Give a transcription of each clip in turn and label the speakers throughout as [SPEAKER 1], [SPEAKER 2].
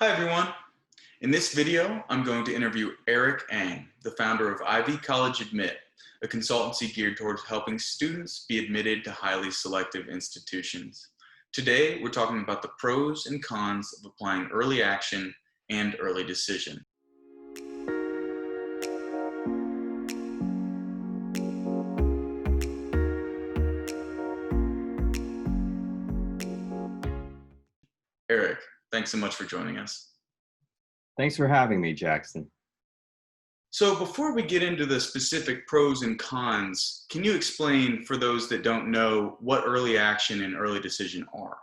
[SPEAKER 1] Hi everyone. In this video, I'm going to interview Eric Ang, the founder of IvyCollegeAdmit, a consultancy geared towards helping students be admitted to highly selective institutions. Today, we're talking about the pros and cons of applying early action and early decision. Eric, thanks so much for joining us.
[SPEAKER 2] Thanks for having me, Jackson.
[SPEAKER 1] So before we get into the specific pros and cons, can you explain for those that don't know what early action and early decision are?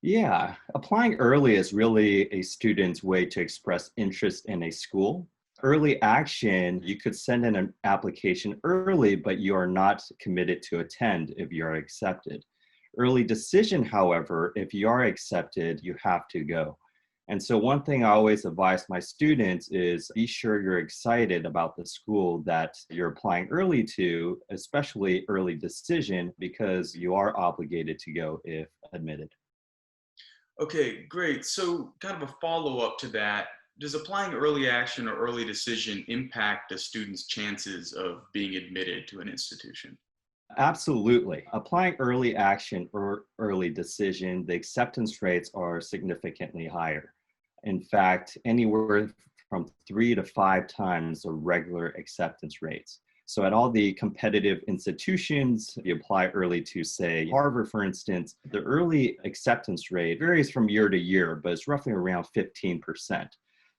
[SPEAKER 2] Yeah, applying early is really a student's way to express interest in a school. Early action, you could send in an application early, but you are not committed to attend if you are accepted. Early decision, however, if you are accepted, you have to go. And so one thing I always advise my students is be sure you're excited about the school that you're applying early to, especially early decision, because you are obligated to go if admitted.
[SPEAKER 1] Okay, great. So kind of a follow-up to that, does applying early action or early decision impact a student's chances of being admitted to an institution?
[SPEAKER 2] Absolutely. Applying early action or early decision, the acceptance rates are significantly higher. In fact, anywhere from 3 to 5 times the regular acceptance rates. So at all the competitive institutions, if you apply early to, say, Harvard, for instance, the early acceptance rate varies from year to year, but it's roughly around 15%.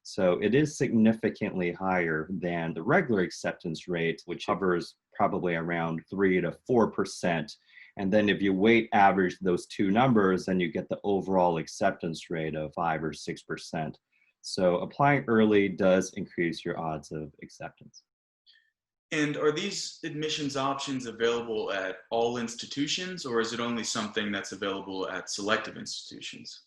[SPEAKER 2] So it is significantly higher than the regular acceptance rate, which hovers probably around 3 to 4%. And then if you weight average those two numbers, then you get the overall acceptance rate of 5 or 6%. So applying early does increase your odds of acceptance.
[SPEAKER 1] And are these admissions options available at all institutions, or is it only something that's available at selective institutions?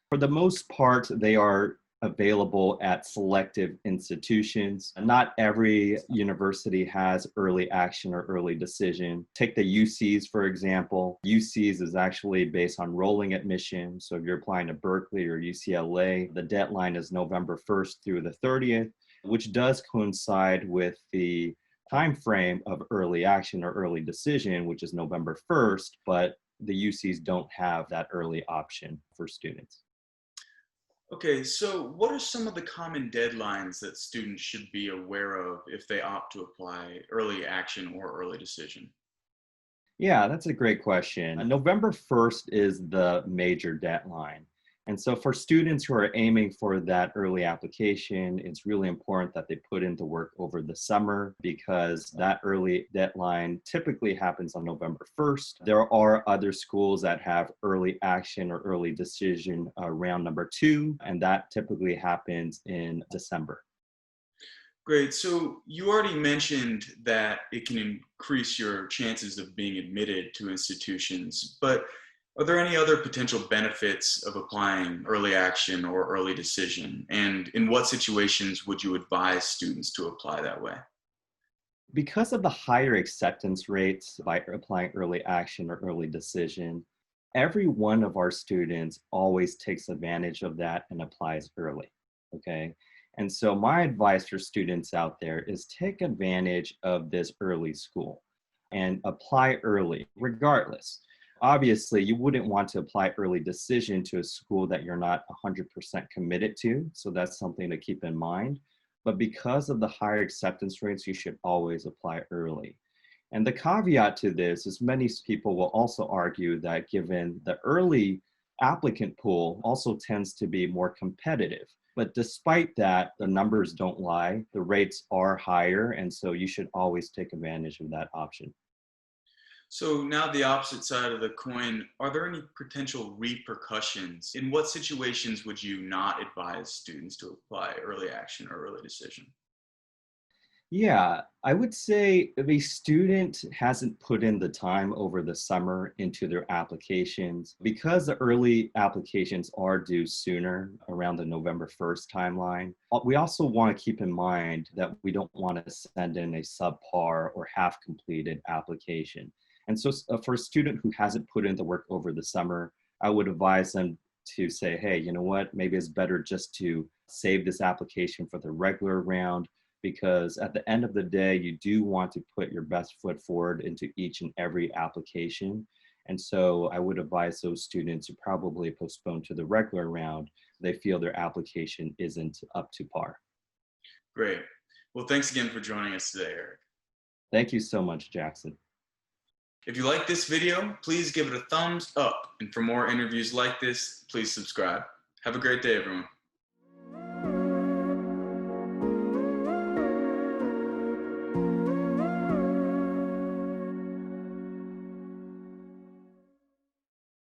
[SPEAKER 2] For the most part, they are available at selective institutions. Not every university has early action or early decision. Take the UCs, for example. UCs is actually based on rolling admission. So if you're applying to Berkeley or UCLA, the deadline is November 1st through the 30th, which does coincide with the time frame of early action or early decision, which is November 1st, but the UCs don't have that early option for students.
[SPEAKER 1] Okay, so what are some of the common deadlines that students should be aware of if they opt to apply early action or early decision?
[SPEAKER 2] Yeah, that's a great question. November 1st is the major deadline. And so for students who are aiming for that early application, it's really important that they put into work over the summer because that early deadline typically happens on November 1st. There are other schools that have early action or early decision round number 2, and that typically happens in December.
[SPEAKER 1] Great. So you already mentioned that it can increase your chances of being admitted to institutions, but are there any other potential benefits of applying early action or early decision? And in what situations would you advise students to apply that way?
[SPEAKER 2] Because of the higher acceptance rates by applying early action or early decision, every one of our students always takes advantage of that and applies early, okay? And so my advice for students out there is take advantage of this early school and apply early, regardless. Obviously, you wouldn't want to apply early decision to a school that you're not 100% committed to, so that's something to keep in mind. But because of the higher acceptance rates, you should always apply early. And the caveat to this is many people will also argue that given the early applicant pool also tends to be more competitive. But despite that, the numbers don't lie. The rates are higher, and so you should always take advantage of that option.
[SPEAKER 1] So now the opposite side of the coin, are there any potential repercussions? In what situations would you not advise students to apply early action or early decision?
[SPEAKER 2] Yeah, I would say if a student hasn't put in the time over the summer into their applications, because the early applications are due sooner around the November 1st timeline, we also want to keep in mind that we don't want to send in a subpar or half completed application. And so for a student who hasn't put in the work over the summer, I would advise them to say, hey, you know what, maybe it's better just to save this application for the regular round, because at the end of the day, you do want to put your best foot forward into each and every application. And so I would advise those students to probably postpone to the regular round if they feel their application isn't up to par.
[SPEAKER 1] Great. Well, thanks again for joining us today, Eric.
[SPEAKER 2] Thank you so much, Jackson.
[SPEAKER 1] If you like this video, please give it a thumbs up. And for more interviews like this, please subscribe. Have a great day, everyone.